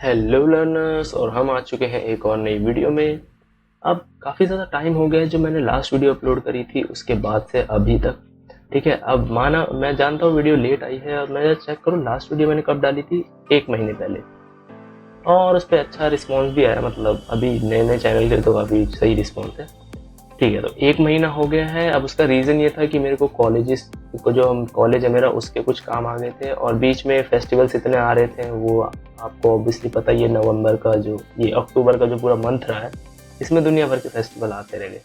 Hello learners, और हम आ चुके हैं एक और नई वीडियो में। अब काफ़ी ज़्यादा टाइम हो गया है जो मैंने लास्ट वीडियो अपलोड करी थी उसके बाद से अभी तक। ठीक है, अब माना मैं जानता हूँ वीडियो लेट आई है, और मैं चेक करूँ लास्ट वीडियो मैंने कब डाली थी, 1 महीने पहले, और उस पर अच्छा रिस्पॉन्स भी आया। मतलब अभी नए नए चैनल के तो काफ़ी सही रिस्पॉन्स है। ठीक है, तो 1 महीना हो गया है। अब उसका रीज़न ये था कि मेरे को कॉलेजेस को, जो हम कॉलेज है मेरा, उसके कुछ काम आ गए थे, और बीच में फेस्टिवल्स इतने आ रहे थे। वो आपको ऑब्वियसली पता ही है, नवंबर का जो ये अक्टूबर का जो पूरा मंथ रहा है, इसमें दुनिया भर के फेस्टिवल आते रहे।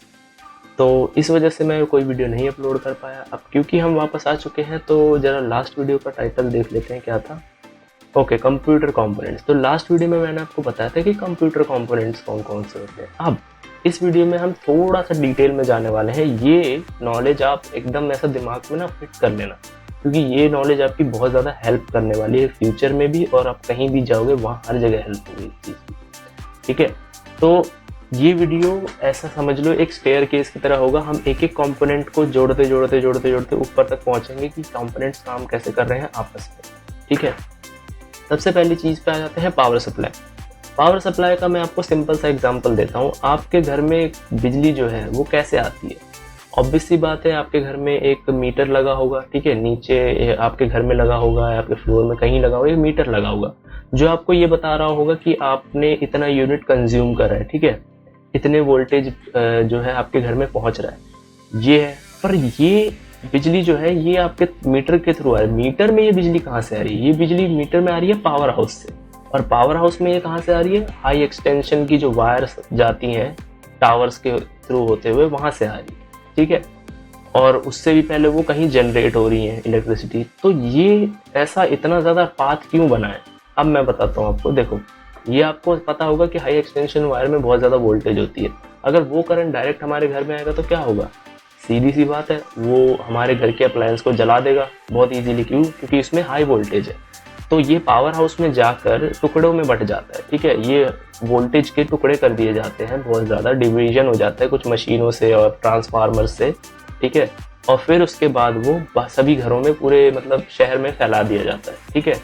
तो इस वजह से मैं कोई वीडियो नहीं अपलोड कर पाया। अब क्योंकि हम वापस आ चुके हैं, तो ज़रा लास्ट वीडियो का टाइटल देख लेते हैं क्या था। Okay, computer components. तो लास्ट वीडियो में मैंने आपको बताया था कि कंप्यूटर कंपोनेंट्स कौन कौन से होते हैं। अब इस वीडियो में हम थोड़ा सा डिटेल में जाने वाले हैं। ये नॉलेज आप एकदम ऐसा दिमाग में ना फिट कर लेना, क्योंकि ये नॉलेज आपकी बहुत ज़्यादा हेल्प करने वाली है फ्यूचर में भी, और आप कहीं भी जाओगे वहाँ हर जगह हेल्प होगी इस चीज़ की। ठीक है, तो ये वीडियो ऐसा समझ लो एक स्टेयर केस की तरह होगा। हम एक एक कंपोनेंट को जोड़ते जोड़ते जोड़ते जोड़ते ऊपर तक पहुँचेंगे कि कंपोनेंट्स काम कैसे कर रहे हैं आपस में। ठीक है, सबसे पहली चीज़ पे आ जाते हैं पावर सप्लाई। पावर सप्लाई का मैं आपको सिंपल सा एग्जांपल देता हूँ। आपके घर में बिजली जो है वो कैसे आती है? ऑब्वियस सी बात है, आपके घर में एक मीटर लगा होगा। ठीक है, नीचे आपके घर में लगा होगा, आपके फ्लोर में कहीं लगा होगा, एक मीटर लगा होगा जो आपको ये बता रहा होगा कि आपने इतना यूनिट कंज्यूम करा है। ठीक है, इतने वोल्टेज जो है आपके घर में पहुंच रहा है, ये है। पर ये बिजली जो है ये आपके मीटर के थ्रू आ रही है। मीटर में ये बिजली कहाँ से आ रही है? ये बिजली मीटर में आ रही है पावर हाउस से। और पावर हाउस में ये कहाँ से आ रही है? हाई एक्सटेंशन की जो वायर्स जाती हैं टावर्स के थ्रू होते हुए, वहां से आ रही है। ठीक है, और उससे भी पहले वो कहीं जनरेट हो रही है इलेक्ट्रिसिटी। तो ये ऐसा इतना ज़्यादा पाथ क्यों बना है, अब मैं बताता हूँ आपको। देखो, ये आपको पता होगा कि हाई एक्सटेंशन वायर में बहुत ज़्यादा वोल्टेज होती है। अगर वो करंट डायरेक्ट हमारे घर में आएगा तो क्या होगा? सीधी सी बात है, वो हमारे घर के अप्लायंस को जला देगा बहुत इजीली। क्यों? क्योंकि इसमें हाई वोल्टेज है। तो ये पावर हाउस में जाकर टुकड़ों में बट जाता है। ठीक है, ये वोल्टेज के टुकड़े कर दिए जाते हैं, बहुत ज़्यादा डिवीजन हो जाता है कुछ मशीनों से और ट्रांसफार्मर से। ठीक है, और फिर उसके बाद वो सभी घरों में, पूरे मतलब शहर में फैला दिया जाता है। ठीक है,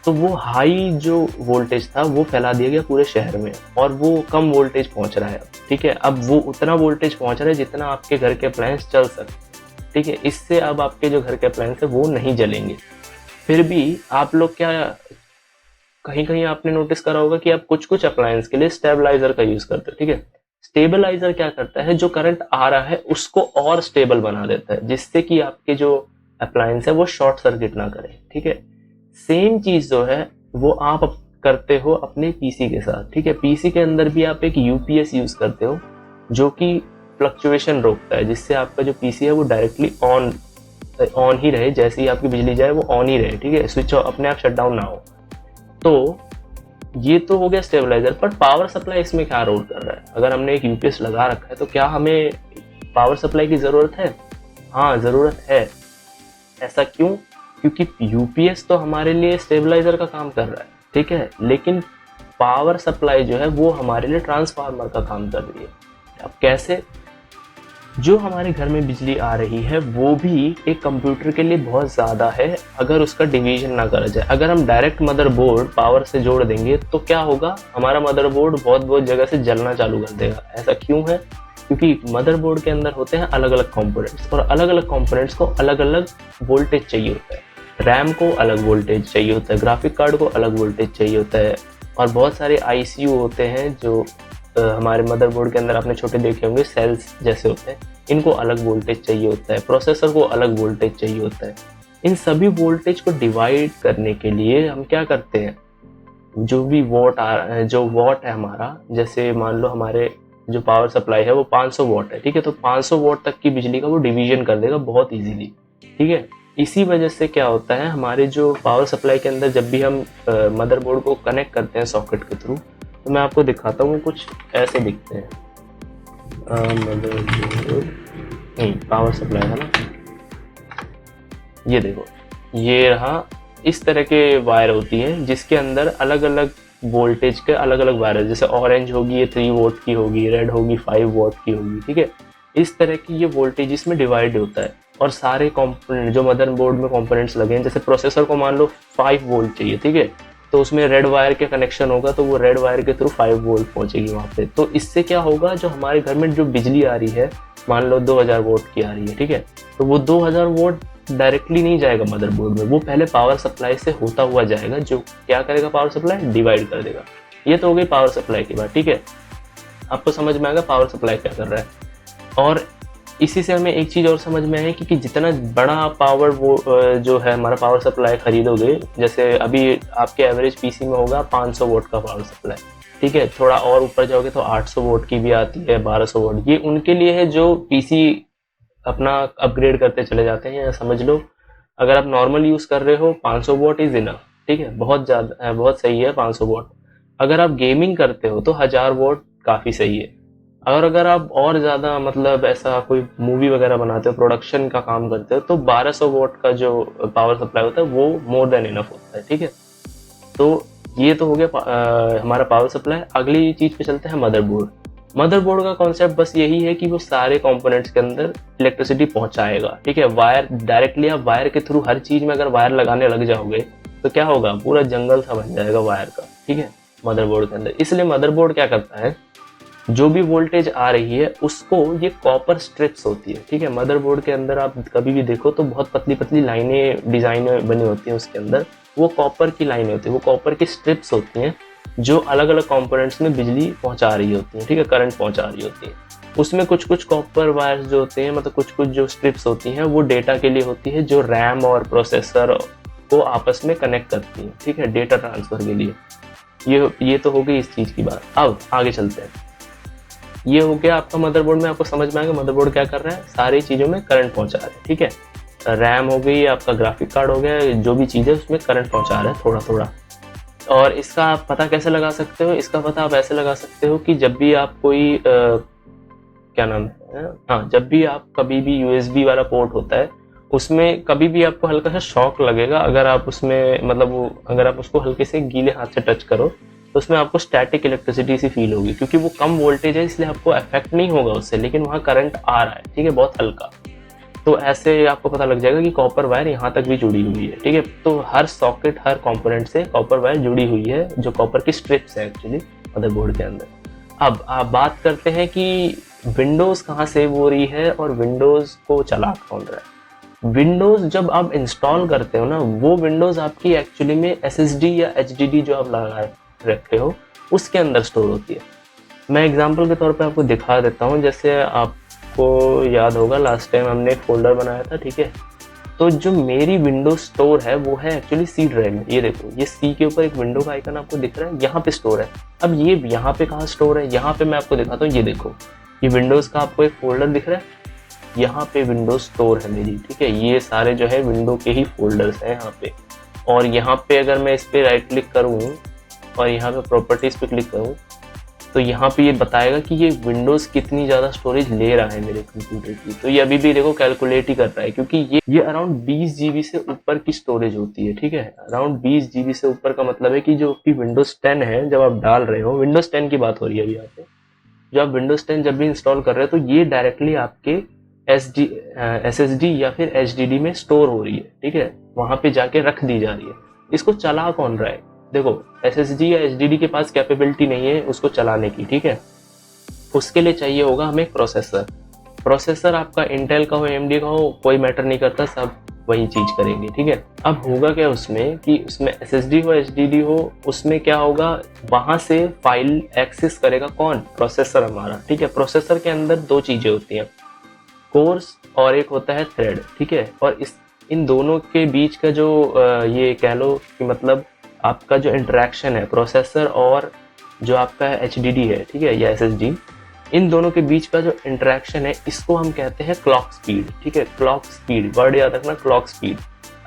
तो वो हाई जो वोल्टेज था वो फैला दिया गया पूरे शहर में, और वो कम वोल्टेज पहुंच रहा है अब। ठीक है, अब वो उतना वोल्टेज पहुंच रहा है जितना आपके घर के अप्लायंस चल सके। ठीक है, इससे अब आपके जो घर के अप्लायंस है वो नहीं जलेंगे। फिर भी आप लोग क्या, कहीं कहीं आपने नोटिस करा होगा कि आप कुछ कुछ अप्लायंस के लिए स्टेबलाइजर का यूज करते हो। ठीक है, स्टेबलाइजर क्या करता है? जो करंट आ रहा है उसको और स्टेबल बना देता है, जिससे कि आपके जो अप्लायंस है वो शॉर्ट सर्किट ना करे। ठीक है, सेम चीज जो है वो आप करते हो अपने पीसी के साथ। ठीक है, पीसी के अंदर भी आप एक यूपीएस यूज करते हो जो कि फ्लक्चुएशन रोकता है, जिससे आपका जो पीसी है वो डायरेक्टली ऑन ही रहे। जैसे ही आपकी बिजली जाए वो ऑन ही रहे। ठीक है, स्विच अपने आप शट डाउन ना हो। तो ये तो हो गया स्टेबलाइजर। पर पावर सप्लाई इसमें क्या रोल कर रहा है? अगर हमने एक यूपीएस लगा रखा है तो क्या हमें पावर सप्लाई की जरूरत है? हाँ, जरूरत है। ऐसा क्यों? क्योंकि यूपीएस तो हमारे लिए स्टेबलाइजर का काम कर रहा है। ठीक है, लेकिन पावर सप्लाई जो है वो हमारे लिए ट्रांसफार्मर का काम कर रही है। अब कैसे? जो हमारे घर में बिजली आ रही है वो भी एक कंप्यूटर के लिए बहुत ज़्यादा है अगर उसका डिवीजन ना करा जाए। अगर हम डायरेक्ट मदरबोर्ड पावर से जोड़ देंगे तो क्या होगा? हमारा मदरबोर्ड बहुत बहुत जगह से जलना चालू कर देगा। ऐसा क्यों है? क्योंकि मदरबोर्ड के अंदर होते हैं अलग अलग कंपोनेंट्स, और अलग अलग कंपोनेंट्स को अलग अलग वोल्टेज चाहिए होता है। रैम को अलग वोल्टेज चाहिए होता है, ग्राफिक कार्ड को अलग वोल्टेज चाहिए होता है, और बहुत सारे आईसीयू होते हैं जो हमारे मदरबोर्ड के अंदर आपने छोटे देखे होंगे, सेल्स जैसे होते हैं, इनको अलग वोल्टेज चाहिए होता है। प्रोसेसर को अलग वोल्टेज चाहिए होता है। इन सभी वोल्टेज को डिवाइड करने के लिए हम क्या करते हैं? जो भी जो वॉट है हमारा, जैसे मान लो हमारे जो पावर सप्लाई है वो 500 वॉट है। ठीक है, तो 500 वॉट तक की बिजली का वो डिवीजन कर देगा बहुत इजीली। ठीक है, इसी वजह से क्या होता है, हमारे जो पावर सप्लाई के अंदर जब भी हम मदरबोर्ड को कनेक्ट करते हैं सॉकेट के थ्रू, तो मैं आपको दिखाता हूँ, कुछ ऐसे दिखते हैं। मदरबोर्ड नहीं, पावर सप्लाई है ना, ये देखो, ये रहा। इस तरह के वायर होती है जिसके अंदर अलग अलग वोल्टेज के अलग अलग वायर है। जैसे ऑरेंज होगी ये 3 वोल्ट की होगी, रेड होगी 5 वोल्ट की होगी। ठीक है, इस तरह की ये वोल्टेज इसमें डिवाइड होता है। और सारे कंपोनेंट जो मदरबोर्ड में कंपोनेंट्स लगे हैं, जैसे प्रोसेसर को मान लो 5 वोल्ट चाहिए। ठीक है, तो उसमें रेड वायर के कनेक्शन होगा, तो वो रेड वायर के थ्रू 5 वोल्ट पहुंचेगी वहाँ पे। तो इससे क्या होगा, जो हमारे घर में जो बिजली आ रही है, मान लो 2000 वोल्ट की आ रही है, ठीक है, तो वो 2000 वोल्ट डायरेक्टली नहीं जाएगा मदरबोर्ड में, वो पहले पावर सप्लाई से होता हुआ जाएगा, जो क्या करेगा, पावर सप्लाई डिवाइड कर देगा। ये तो हो गई पावर सप्लाई की बात, ठीक है। आपको समझ में आएगा पावर सप्लाई क्या कर रहा है। और इसी से हमें एक चीज़ और समझ में आए कि जितना बड़ा पावर वो जो है हमारा पावर सप्लाई खरीदोगे, जैसे अभी आपके एवरेज पीसी में होगा 500 वोट का पावर सप्लाई, ठीक है, थोड़ा और ऊपर जाओगे तो 800 वोट की भी आती है, 1200 वोट। ये उनके लिए है जो पीसी अपना अपग्रेड करते चले जाते हैं। या समझ लो अगर आप नॉर्मल यूज़ कर रहे हो 500 वोट इज इनफ, ठीक है, बहुत ज़्यादा बहुत सही है 500 वोट। अगर आप गेमिंग करते हो तो 1000 वोट काफ़ी सही है। अगर आप और ज़्यादा मतलब ऐसा कोई मूवी वगैरह बनाते हो, प्रोडक्शन का काम करते हो, तो 1200 वोट का जो पावर सप्लाई होता है वो मोर देन इनफ होता है, ठीक है। तो ये तो हो गया हमारा पावर सप्लाई। अगली चीज़ पे चलते हैं मदरबोर्ड। मदरबोर्ड का कॉन्सेप्ट बस यही है कि वो सारे कंपोनेंट्स के अंदर इलेक्ट्रिसिटी पहुंचाएगा, ठीक है। वायर डायरेक्टली, आप वायर के थ्रू हर चीज़ में अगर वायर लगाने लग जाओगे तो क्या होगा, पूरा जंगल सा बन जाएगा वायर का, ठीक है, मदरबोर्ड के अंदर। इसलिए मदरबोर्ड क्या करता है, जो भी वोल्टेज आ रही है उसको, ये कॉपर स्ट्रिप्स होती है, ठीक है। मदरबोर्ड के अंदर आप कभी भी देखो तो बहुत पतली पतली लाइनें डिजाइन बनी होती हैं उसके अंदर, वो कॉपर की लाइनें होती है, वो कॉपर की स्ट्रिप्स होती हैं जो अलग अलग कंपोनेंट्स में बिजली पहुंचा रही होती हैं, ठीक है, करंट पहुंचा रही होती है। उसमें कुछ कुछ कॉपर वायर्स जो होते हैं, मतलब कुछ कुछ जो स्ट्रिप्स होती हैं वो डेटा के लिए होती है, जो रैम और प्रोसेसर को आपस में कनेक्ट करती है, ठीक है, डेटा ट्रांसफर के लिए। ये तो हो गई इस चीज़ की बात। अब आगे चलते हैं। ये हो गया आपका मदरबोर्ड में, आपको समझ में आएगा मदरबोर्ड क्या कर रहा है, सारी चीज़ों में करंट पहुंचा रहा है, ठीक है। रैम हो गई, आपका ग्राफिक कार्ड हो गया, जो भी चीज़ है उसमें करंट पहुंचा रहा है थोड़ा थोड़ा। और इसका आप पता कैसे लगा सकते हो, इसका पता आप ऐसे लगा सकते हो कि जब भी आप कोई क्या नाम है, हाँ, जब भी आप कभी भी यूएसबी वाला पोर्ट होता है उसमें कभी भी आपको हल्का सा शॉक लगेगा, अगर आप उसमें मतलब वो अगर आप उसको हल्के से गीले हाथ से टच करो तो उसमें आपको स्टैटिक इलेक्ट्रिसिटी सी फील होगी, क्योंकि वो कम वोल्टेज है इसलिए आपको इफेक्ट नहीं होगा उससे, लेकिन वहाँ करंट आ रहा है, ठीक है, बहुत हल्का। तो ऐसे आपको पता लग जाएगा कि कॉपर वायर यहाँ तक भी जुड़ी हुई है, ठीक है। तो हर सॉकेट, हर कंपोनेंट से कॉपर वायर जुड़ी हुई है, जो कॉपर की स्ट्रिप्स है एक्चुअली मदरबोर्ड के अंदर। अब आप बात करते हैं कि विंडोज कहाँ सेव हो रही है और विंडोज को चला कौन रहा है। विंडोज जब आप इंस्टॉल करते हो ना, वो विंडोज आपकी एक्चुअली में SSD या HDD जो आप लगा रखे हो उसके अंदर स्टोर होती है। मैं एग्जांपल के तौर पे आपको दिखा देता हूँ। जैसे आपको याद होगा लास्ट टाइम हमने एक फोल्डर बनाया था, ठीक है, तो जो मेरी विंडो स्टोर है वो है एक्चुअली सी ड्राइव में। ये देखो, ये सी के ऊपर एक विंडो का आइकन आपको दिख रहा है, यहाँ पे स्टोर है। अब ये यहाँ पे कहाँ स्टोर है, यहाँ पे मैं आपको दिखाता हूँ। ये देखो, ये विंडोज का आपको एक फोल्डर दिख रहा है, यहाँ पे विंडोज स्टोर है मेरी, ठीक है। ये सारे जो है विंडो के ही फोल्डर्स हैं यहाँ पे। और यहाँ पे अगर मैं इस पे राइट क्लिक करूँ और यहाँ पे प्रॉपर्टीज पे क्लिक करूँ तो यहाँ पे ये बताएगा कि ये विंडोज कितनी ज़्यादा स्टोरेज ले रहा है मेरे कंप्यूटर की। तो ये अभी भी देखो कैलकुलेट ही कर रहा है, क्योंकि ये अराउंड 20 GB से ऊपर की स्टोरेज होती है, ठीक है। अराउंड 20 GB से ऊपर का मतलब है कि जो आपकी विंडोज 10 है, जब आप डाल रहे हो, विंडोज 10 की बात हो रही है अभी यहाँ पे, जो आप विंडोज 10 जब भी इंस्टॉल कर रहे हो तो ये डायरेक्टली आपके SSD या फिर HDD में स्टोर हो रही है, ठीक है, वहाँ पे जाके रख दी जा रही है। इसको चला कौन रहा है, देखो SSD या HDD के पास कैपेबिलिटी नहीं है उसको चलाने की, ठीक है। उसके लिए चाहिए होगा हमें प्रोसेसर। प्रोसेसर आपका इंटेल का हो, AMD का हो, कोई मैटर नहीं करता, सब वही चीज करेंगे, ठीक है। अब होगा क्या उसमें कि उसमें SSD हो, HDD हो, उसमें क्या होगा, वहां से फाइल एक्सेस करेगा कौन, प्रोसेसर हमारा, ठीक है। प्रोसेसर के अंदर दो चीजें होती हैं, कोर्स और एक होता है थ्रेड, ठीक है। और इन दोनों के बीच का जो ये कह लो कि मतलब आपका जो इंटरेक्शन है प्रोसेसर और जो आपका HDD है, ठीक है, या SSD, इन दोनों के बीच का जो इंटरेक्शन है इसको हम कहते हैं क्लॉक स्पीड, ठीक है। क्लॉक स्पीड वर्ड याद रखना, क्लॉक स्पीड।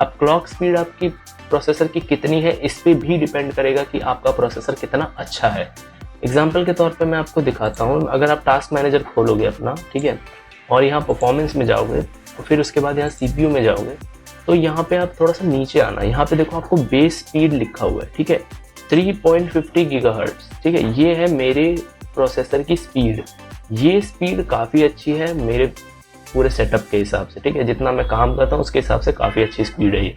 अब क्लॉक स्पीड आपकी प्रोसेसर की कितनी है इस पे भी डिपेंड करेगा कि आपका प्रोसेसर कितना अच्छा है। एग्जाम्पल के तौर पे मैं आपको दिखाता हूँ। अगर आप टास्क मैनेजर खोलोगे अपना, ठीक है, और यहाँ परफॉर्मेंस में जाओगे और फिर उसके बाद यहाँ CPU में जाओगे, तो यहाँ पे आप थोड़ा सा नीचे आना, यहाँ पे देखो आपको बेस स्पीड लिखा हुआ है, ठीक है, 3.50 गीगाहर्ट्ज, ठीक है। ये है मेरे प्रोसेसर की स्पीड। ये स्पीड काफ़ी अच्छी है मेरे पूरे सेटअप के हिसाब से, ठीक है, जितना मैं काम करता हूँ उसके हिसाब से काफ़ी अच्छी स्पीड है ये।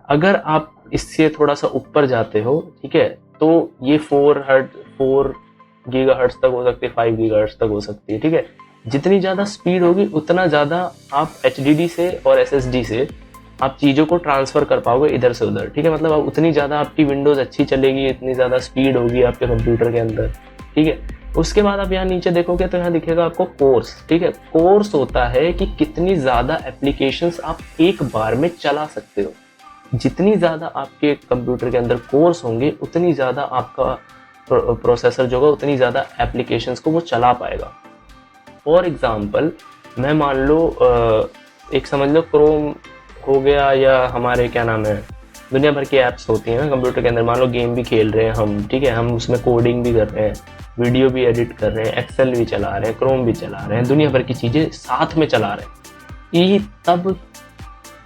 अगर आप इससे थोड़ा सा ऊपर जाते हो, ठीक है, तो ये 4 गीगाहर्ट्ज तक हो सकती है, 5 गीगाहर्ट्ज तक हो सकती है, ठीक है। जितनी ज़्यादा स्पीड होगी उतना ज़्यादा आप HDD से और SSD से आप चीज़ों को ट्रांसफ़र कर पाओगे इधर से उधर, ठीक है। मतलब अब उतनी ज़्यादा आपकी विंडोज़ अच्छी चलेगी, इतनी ज़्यादा स्पीड होगी आपके कंप्यूटर के अंदर, ठीक है। उसके बाद आप यहाँ नीचे देखोगे तो यहाँ दिखेगा आपको कोर्स, ठीक है। कोर्स होता है कि कितनी ज़्यादा एप्लीकेशंस आप एक बार में चला सकते हो। जितनी ज़्यादा आपके कंप्यूटर के अंदर कोर्स होंगे उतनी ज़्यादा आपका प्रोसेसर जो होगा उतनी ज़्यादा एप्लीकेशंस को वो चला पाएगा। फॉर एग्ज़ाम्पल मैं मान लो एक समझ लो क्रोम हो गया, या हमारे क्या नाम है, दुनिया भर की ऐप्स होती हैं ना कंप्यूटर के अंदर। मान लो गेम भी खेल रहे हैं हम, ठीक है, हम उसमें कोडिंग भी कर रहे हैं, वीडियो भी एडिट कर रहे हैं, एक्सेल भी चला रहे हैं, क्रोम भी चला रहे हैं, दुनिया भर की चीज़ें साथ में चला रहे हैं। ये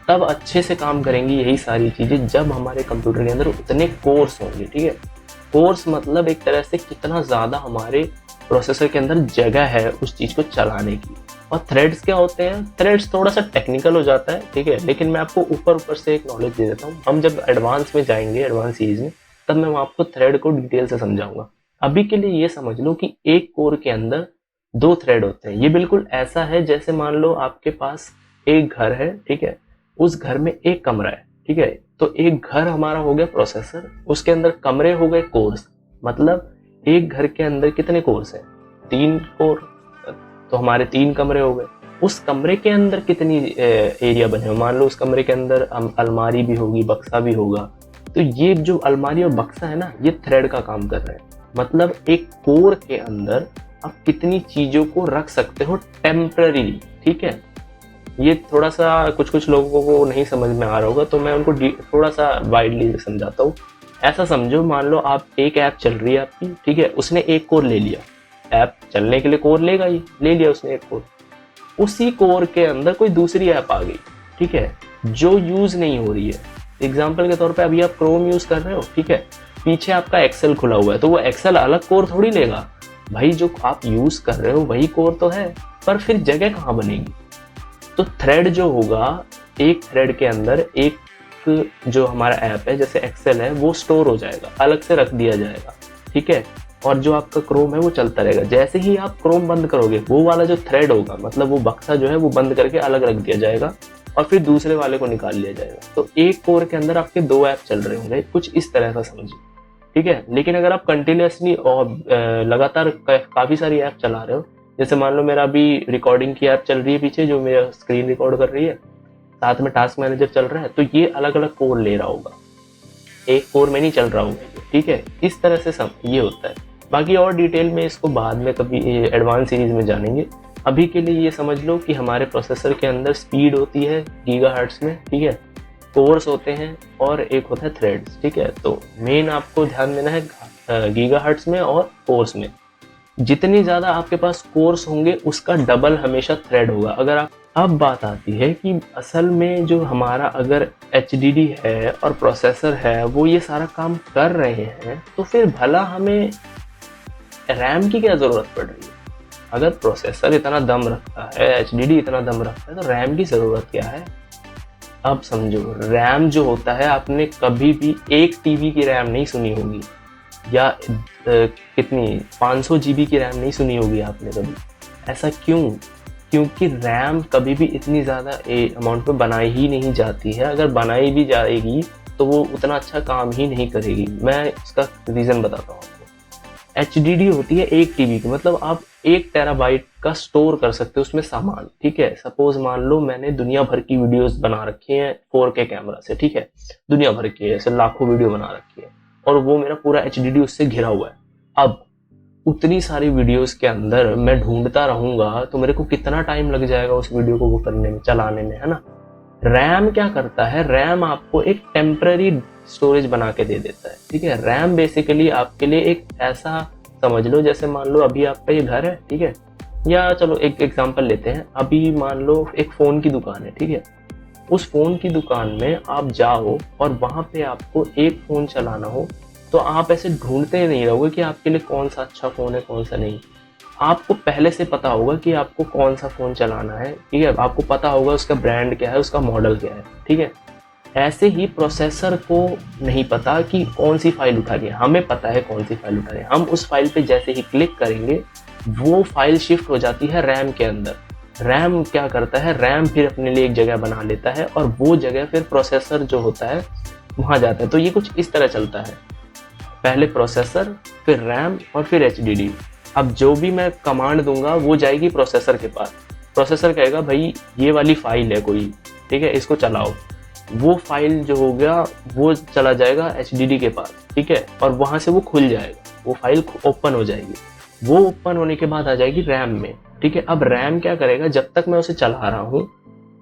तब अच्छे से काम करेंगी यही सारी चीज़ें जब हमारे कंप्यूटर के अंदर उतने कोर्स होंगे, ठीक है। कोर्स मतलब एक तरह से कितना ज़्यादा हमारे प्रोसेसर के अंदर जगह है उस चीज़ को चलाने की। और थ्रेड्स क्या होते हैं, थ्रेड्स थोड़ा सा टेक्निकल हो जाता है, ठीक है, लेकिन मैं आपको ऊपर से एक नॉलेज दे देता हूँ। हम जब एडवांस में जाएंगे, एडवांस सीरीज में, तब मैं आपको थ्रेड को डिटेल से समझाऊंगा। अभी के लिए ये समझ लो कि एक कोर के अंदर 2 थ्रेड होते हैं। ये बिल्कुल ऐसा है जैसे मान लो आपके पास एक घर है, ठीक है, उस घर में एक कमरा है, ठीक है। तो एक घर हमारा हो गया प्रोसेसर, उसके अंदर कमरे हो गए कोर्स। मतलब एक घर के अंदर कितने कोर्स हैं, 3 कोर, तो हमारे 3 कमरे हो गए। उस कमरे के अंदर कितनी एरिया बने हो, मान लो उस कमरे के अंदर अलमारी भी होगी, बक्सा भी होगा। तो ये जो अलमारी और बक्सा है ना, ये थ्रेड का काम कर रहे हैं। मतलब एक कोर के अंदर आप कितनी चीजों को रख सकते हो टेम्पररीली, ठीक है। ये थोड़ा सा कुछ लोगों को नहीं समझ में आ रहा होगा, तो मैं उनको थोड़ा सा वाइडली समझाता हूँ। ऐसा समझो, मान लो आप एक ऐप चल रही है आपकी, ठीक है, उसने एक कोर ले लिया। ऐप चलने के लिए कोर लेगा ही, ले लिया उसने एक कोर। उसी कोर के अंदर कोई दूसरी ऐप आ गई, ठीक है, जो यूज नहीं हो रही है। एग्जाम्पल के तौर पे अभी आप क्रोम यूज कर रहे हो, ठीक है, पीछे आपका एक्सेल खुला हुआ है, तो वो एक्सेल अलग कोर थोड़ी लेगा भाई। जो आप यूज कर रहे हो वही कोर तो है, पर फिर जगह कहाँ बनेगी। तो थ्रेड जो होगा, एक थ्रेड के अंदर एक जो हमारा ऐप है जैसे एक्सेल है वो स्टोर हो जाएगा, अलग से रख दिया जाएगा, ठीक है। और जो आपका क्रोम है वो चलता रहेगा। जैसे ही आप क्रोम बंद करोगे, वो वाला जो थ्रेड होगा, मतलब वो बक्सा जो है वो बंद करके अलग रख दिया जाएगा और फिर दूसरे वाले को निकाल लिया जाएगा। तो एक कोर के अंदर आपके 2 ऐप चल रहे होंगे, कुछ इस तरह का समझिए, ठीक है। लेकिन अगर आप कंटिन्यूसली और लगातार काफी सारी ऐप चला रहे हो, जैसे मान लो मेरा अभी रिकॉर्डिंग की ऐप चल रही है पीछे, जो मेरा स्क्रीन रिकॉर्ड कर रही है, साथ में टास्क मैनेजर चल रहा है, तो ये अलग अलग कोर ले रहा होगा, एक कोर में नहीं चल रहा होगा, ठीक है। इस तरह से ये होता है। बाकी और डिटेल में इसको बाद में कभी एडवांस सीरीज में जानेंगे। अभी के लिए ये समझ लो कि हमारे प्रोसेसर के अंदर स्पीड होती है गीगाहर्ट्ज में, ठीक है, कोर्स होते हैं और एक होता है थ्रेड्स, ठीक है। तो मेन आपको ध्यान देना है गीगाहर्ट्ज में और कोर्स में। जितनी ज़्यादा आपके पास कोर्स होंगे उसका डबल हमेशा थ्रेड होगा। अगर आप, अब बात आती है कि असल में जो हमारा अगर HDD है और प्रोसेसर है वो ये सारा काम कर रहे हैं, तो फिर भला हमें रैम की क्या ज़रूरत पड़ रही है। अगर प्रोसेसर इतना दम रखता है, HDD इतना दम रखता है, तो रैम की ज़रूरत क्या है। अब समझो, रैम जो होता है, आपने कभी भी 1 TB की रैम नहीं सुनी होगी, या कितनी 500 GB की रैम नहीं सुनी होगी आपने कभी। ऐसा क्यों? क्योंकि रैम कभी भी इतनी ज़्यादा अमाउंट में बनाई ही नहीं जाती है। अगर बनाई भी जाएगी तो वो उतना अच्छा काम ही नहीं करेगी। मैं इसका रीज़न बताता हूँ आपको। HDD होती है 1 TB की, मतलब आप 1 टेराबाइट का स्टोर कर सकते हो उसमें सामान, ठीक है। सपोज मान लो मैंने दुनिया भर की वीडियोस बना रखी हैं 4K कैमरा से, ठीक है, दुनिया भर की ऐसे लाखों वीडियो बना रखी है, और वो मेरा पूरा HDD उससे घिरा हुआ है। अब उतनी सारी वीडियोस के अंदर मैं ढूंढता रहूंगा तो मेरे को कितना टाइम लग जाएगा उस वीडियो को वो करने में, चलाने में, है ना। रैम क्या करता है, रैम आपको एक टेम्पररी स्टोरेज बना के दे देता है, ठीक है। रैम बेसिकली आपके लिए एक ऐसा समझ लो, जैसे मान लो अभी आपका ये घर है, ठीक है, या चलो एक एग्जांपल लेते हैं। अभी मान लो एक फ़ोन की दुकान है, ठीक है, उस फ़ोन की दुकान में आप जाओ और वहाँ पे आपको एक फ़ोन चलाना हो, तो आप ऐसे ढूंढते नहीं रहोगे कि आपके लिए कौन सा अच्छा फ़ोन है कौन सा नहीं। आपको पहले से पता होगा कि आपको कौन सा फ़ोन चलाना है, ठीक है, आपको पता होगा उसका ब्रांड क्या है, उसका मॉडल क्या है, ठीक है। ऐसे ही प्रोसेसर को नहीं पता कि कौन सी फाइल उठानी है, हमें पता है कौन सी फाइल उठानी है। हम उस फाइल पे जैसे ही क्लिक करेंगे वो फाइल शिफ्ट हो जाती है रैम के अंदर। रैम क्या करता है, रैम फिर अपने लिए एक जगह बना लेता है और वो जगह फिर प्रोसेसर जो होता है वहाँ जाता है। तो ये कुछ इस तरह चलता है, पहले प्रोसेसर, फिर रैम और फिर एचडीडी। अब जो भी मैं कमांड दूंगा वो जाएगी प्रोसेसर के पास। प्रोसेसर कहेगा भाई ये वाली फाइल है कोई, ठीक है, इसको चलाओ। वो फाइल जो हो गया वो चला जाएगा एचडीडी के पास, ठीक है, और वहां से वो खुल जाएगा, वो फाइल ओपन हो जाएगी। वो ओपन होने के बाद आ जाएगी रैम में, ठीक है। अब रैम क्या करेगा, जब तक मैं उसे चला रहा हूँ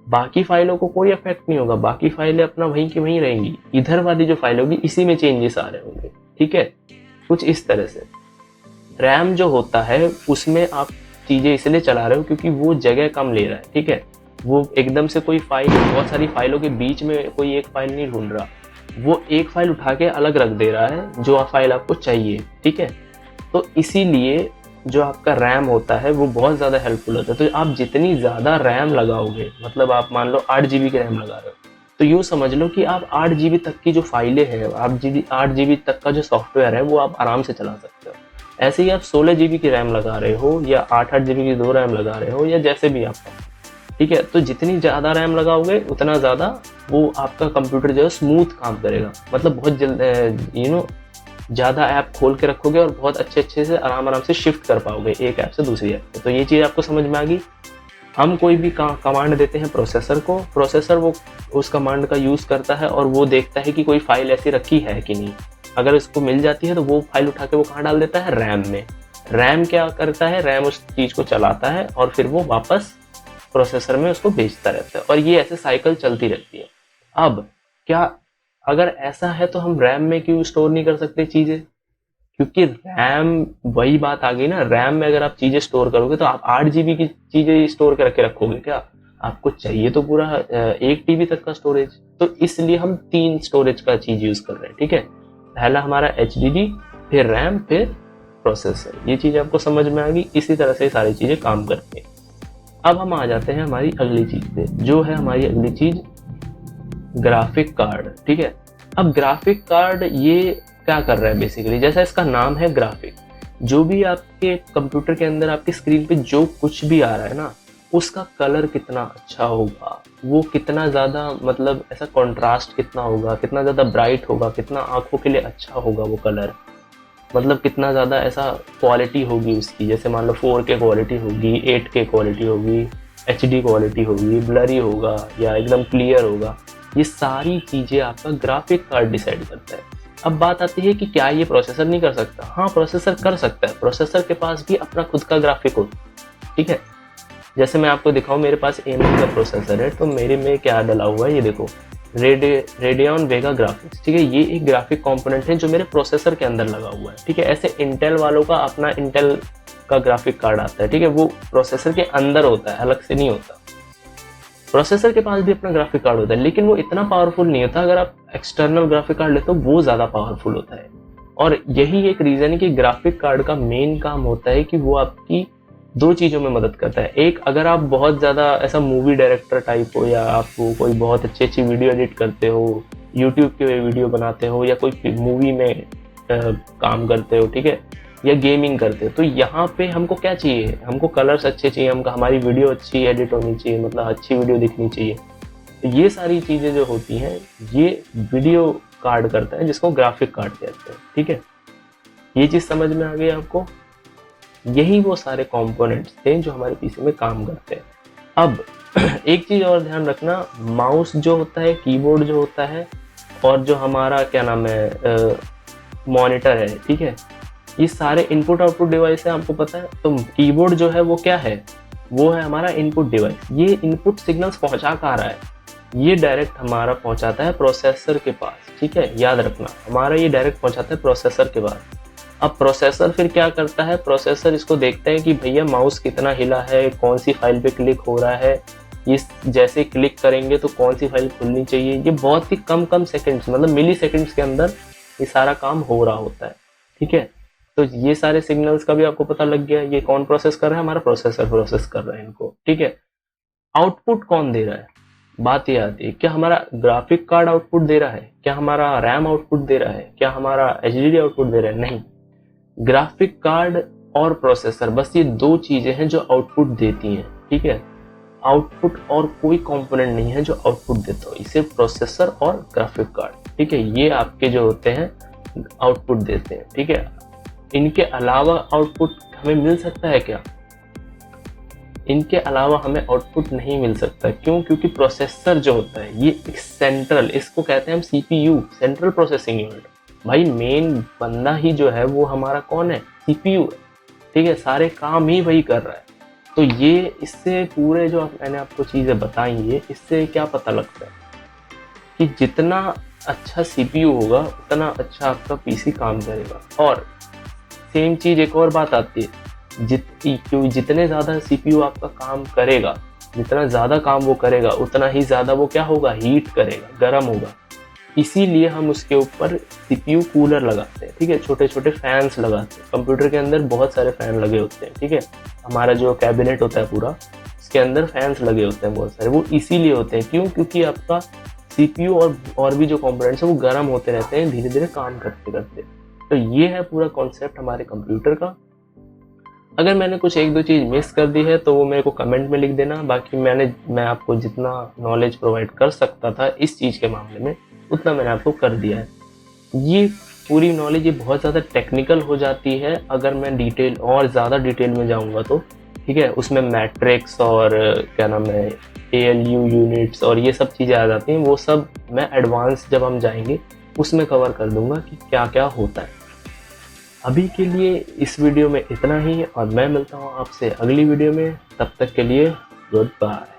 बाकी फाइलों को कोई इफेक्ट नहीं होगा, बाकी फाइलें अपना वहीं की वहीं रहेंगी। इधर वाली जो फाइल होगी इसी में चेंजेस आ रहे होंगे, ठीक है, कुछ इस तरह से। रैम जो होता है उसमें आप चीजें इसलिए चला रहे हो क्योंकि वो जगह कम ले रहा है, ठीक है। वो एकदम से कोई फाइल, बहुत सारी फाइलों के बीच में कोई एक फाइल नहीं ढूंढ रहा, वो एक फाइल उठा के अलग रख दे रहा है जो फाइल आपको चाहिए, ठीक है। तो इसीलिए जो आपका रैम होता है वो बहुत ज़्यादा हेल्पफुल होता है। तो आप जितनी ज़्यादा रैम लगाओगे, मतलब आप मान लो 8 GB की रैम लगा रहे हो, तो यूँ समझ लो कि आप 8 GB तक की जो फाइलें हैं, आप 8 GB तक का जो सॉफ्टवेयर है वो आप आराम से चला सकते हो। ऐसे ही आप 16 GB की रैम लगा रहे हो या 8 GB की 2 रैम लगा रहे हो या जैसे भी आपका, ठीक है। तो जितनी ज़्यादा रैम लगाओगे उतना ज़्यादा वो आपका कंप्यूटर जो है स्मूथ काम करेगा, मतलब बहुत जल्द ज़्यादा ऐप खोल के रखोगे और बहुत अच्छे से आराम से शिफ्ट कर पाओगे एक ऐप से दूसरी ऐप पे। तो ये चीज़ आपको समझ में आ गई। हम कोई भी कमांड देते हैं प्रोसेसर को, प्रोसेसर वो उस कमांड का यूज़ करता है और वो देखता है कि कोई फाइल ऐसी रखी है कि नहीं। अगर उसको मिल जाती है तो वो फाइल उठा के वो कहाँ डाल देता है, रैम में। रैम क्या करता है, रैम उस चीज़ को चलाता है और फिर वो वापस प्रोसेसर में उसको भेजता रहता है, और ये ऐसे साइकिल चलती रहती है। अब क्या, अगर ऐसा है तो हम रैम में क्यों स्टोर नहीं कर सकते चीज़ें? क्योंकि रैम, वही बात आ गई ना, रैम में अगर आप चीज़ें स्टोर करोगे तो आप 8 GB की चीज़ें स्टोर करके रखोगे क्या? आपको चाहिए तो पूरा 1 TB तक का स्टोरेज। तो इसलिए हम 3 स्टोरेज का चीज़ यूज़ कर रहे हैं, ठीक है। पहला हमारा HDD, फिर रैम, फिर प्रोसेसर। ये चीज़ आपको समझ में आ गई। इसी तरह से सारी चीज़ें काम करती हैं। अब हम आ जाते हैं हमारी अगली चीज़ पे, जो है हमारी अगली चीज़ ग्राफिक कार्ड, ठीक है। अब ग्राफिक कार्ड ये क्या कर रहा है बेसिकली, जैसा इसका नाम है ग्राफिक, जो भी आपके कंप्यूटर के अंदर आपकी स्क्रीन पे जो कुछ भी आ रहा है ना, उसका कलर कितना अच्छा होगा, वो कितना ज़्यादा, मतलब ऐसा कॉन्ट्रास्ट कितना होगा, कितना ज़्यादा ब्राइट होगा, कितना आंखों के लिए अच्छा होगा वो कलर, मतलब कितना ज़्यादा ऐसा क्वालिटी होगी उसकी। जैसे मान लो 4K क्वालिटी होगी, 8K क्वालिटी होगी, HD क्वालिटी होगी, ब्लरी होगा या एकदम क्लियर होगा। ये सारी चीज़ें आपका ग्राफिक कार्ड डिसाइड करता है। अब बात आती है कि क्या ये प्रोसेसर नहीं कर सकता? हाँ, प्रोसेसर कर सकता है। प्रोसेसर के पास भी अपना खुद का ग्राफिक होता है, ठीक है। जैसे मैं आपको दिखाऊं, मेरे पास AMD का प्रोसेसर है, तो मेरे में क्या डला हुआ है ये देखो, रेडियन वेगा ग्राफिक्स, ठीक है। ये एक ग्राफिक कंपोनेंट है जो मेरे प्रोसेसर के अंदर लगा हुआ है, ठीक है। ऐसे इंटेल वालों का अपना इंटेल का ग्राफिक कार्ड आता है, ठीक है, वो प्रोसेसर के अंदर होता है, अलग से नहीं होता। प्रोसेसर के पास भी अपना ग्राफिक कार्ड होता है, लेकिन वो इतना पावरफुल नहीं होता। अगर आप एक्सटर्नल ग्राफिक कार्ड लेते हो वो ज़्यादा पावरफुल होता है। और यही एक रीज़न है कि ग्राफिक कार्ड का मेन काम होता है कि वो आपकी 2 चीज़ों में मदद करता है। एक, अगर आप बहुत ज़्यादा ऐसा मूवी डायरेक्टर टाइप हो, या आप कोई बहुत अच्छी वीडियो एडिट करते हो, यूट्यूब के वीडियो बनाते हो, या कोई मूवी में काम करते हो, ठीक है, या गेमिंग करते हो, तो यहाँ पे हमको क्या चाहिए, हमको कलर्स अच्छे चाहिए, हमको हमारी वीडियो अच्छी एडिट होनी चाहिए, मतलब अच्छी वीडियो दिखनी चाहिए। तो ये सारी चीज़ें जो होती हैं ये वीडियो कार्ड करता है, जिसको ग्राफिक कार्ड कहते हैं, ठीक है। ये चीज़ समझ में आ गई आपको? यही वो सारे कंपोनेंट्स थे जो हमारे पीसी में काम करते हैं। अब एक चीज़ और ध्यान रखना, माउस जो होता है, कीबोर्ड जो होता है, और जो हमारा क्या नाम है मॉनिटर है, ठीक है, ये सारे इनपुट आउटपुट डिवाइस है, आपको पता है। तो कीबोर्ड जो है वो क्या है, वो है हमारा इनपुट डिवाइस। ये इनपुट सिग्नल्स पहुंचा कहाँ रहा है, ये डायरेक्ट हमारा पहुंचाता है प्रोसेसर के पास, ठीक है, याद रखना, हमारा ये डायरेक्ट पहुंचाता है प्रोसेसर के पास। अब प्रोसेसर फिर क्या करता है, प्रोसेसर इसको देखता है कि भैया माउस कितना हिला है, कौन सी फाइल पे क्लिक हो रहा है, इस जैसे क्लिक करेंगे तो कौन सी फाइल खुलनी चाहिए। ये बहुत ही कम सेकंड्स, मतलब मिली सेकंड्स के अंदर ये सारा काम हो रहा होता है, ठीक है। तो ये सारे सिग्नल्स का भी आपको पता लग गया, ये कौन प्रोसेस कर रहा है, हमारा प्रोसेसर प्रोसेस कर रहा है इनको, ठीक है। आउटपुट कौन दे रहा है, बात ये आती है, क्या हमारा ग्राफिक कार्ड आउटपुट दे रहा है, क्या हमारा रैम आउटपुट दे रहा है, क्या हमारा एचडीडी आउटपुट दे रहा है? नहीं, ग्राफिक कार्ड और प्रोसेसर, बस ये दो चीजें हैं जो आउटपुट देती हैं। ठीक है, आउटपुट और कोई कंपोनेंट नहीं है जो आउटपुट देता हो, इसे प्रोसेसर और ग्राफिक कार्ड, ठीक है, ये आपके जो होते हैं आउटपुट देते हैं। ठीक है, इनके अलावा आउटपुट हमें मिल सकता है क्या? इनके अलावा हमें आउटपुट नहीं मिल सकता। क्यों? क्योंकि प्रोसेसर जो होता है ये एक सेंट्रल, इसको कहते हैं हम सीपीयू, सेंट्रल प्रोसेसिंग यूनिट। भाई मेन बंदा ही जो है वो हमारा कौन है? सीपीयू है। ठीक है, सारे काम ही वही कर रहा है। तो ये इससे पूरे जो मैंने आपको चीज़ें बताई है, इससे क्या पता लगता है कि जितना अच्छा सीपीयू होगा उतना अच्छा आपका पीसी काम करेगा। और सेम चीज़ एक और बात आती है, जितने ज़्यादा सीपीयू आपका काम करेगा, जितना ज़्यादा काम वो करेगा उतना ही ज़्यादा वो क्या होगा? हीट करेगा, गर्म होगा। इसीलिए हम उसके ऊपर सीपीयू कूलर लगाते हैं। ठीक है, छोटे छोटे फैंस लगाते हैं। कंप्यूटर के अंदर बहुत सारे फैन लगे होते हैं। ठीक है, हमारा जो कैबिनेट होता है पूरा, इसके अंदर फैंस लगे होते हैं बहुत सारे। वो इसीलिए होते हैं, क्यों? क्योंकि आपका सीपीयू और भी जो कंपोनेंट्स है वो गर्म होते रहते हैं धीरे धीरे काम करते करते। तो ये है पूरा कॉन्सेप्ट हमारे कंप्यूटर का। अगर मैंने कुछ एक दो चीज़ मिस कर दी है तो वो मेरे को कमेंट में लिख देना। बाकी मैं आपको जितना नॉलेज प्रोवाइड कर सकता था इस चीज़ के मामले में उतना मैंने आपको कर दिया है। ये पूरी नॉलेज ये बहुत ज़्यादा टेक्निकल हो जाती है अगर मैं और ज़्यादा डिटेल में जाऊँगा तो। ठीक है, उसमें मैट्रिक्स और क्या नाम है ALU यूनिट्स और ये सब चीज़ें आ जाती हैं। वो सब मैं एडवांस जब हम जाएंगे उसमें कवर कर दूंगा कि क्या क्या होता है। अभी के लिए इस वीडियो में इतना ही और मैं मिलता हूँ आपसे अगली वीडियो में। तब तक के लिए गुड बाय।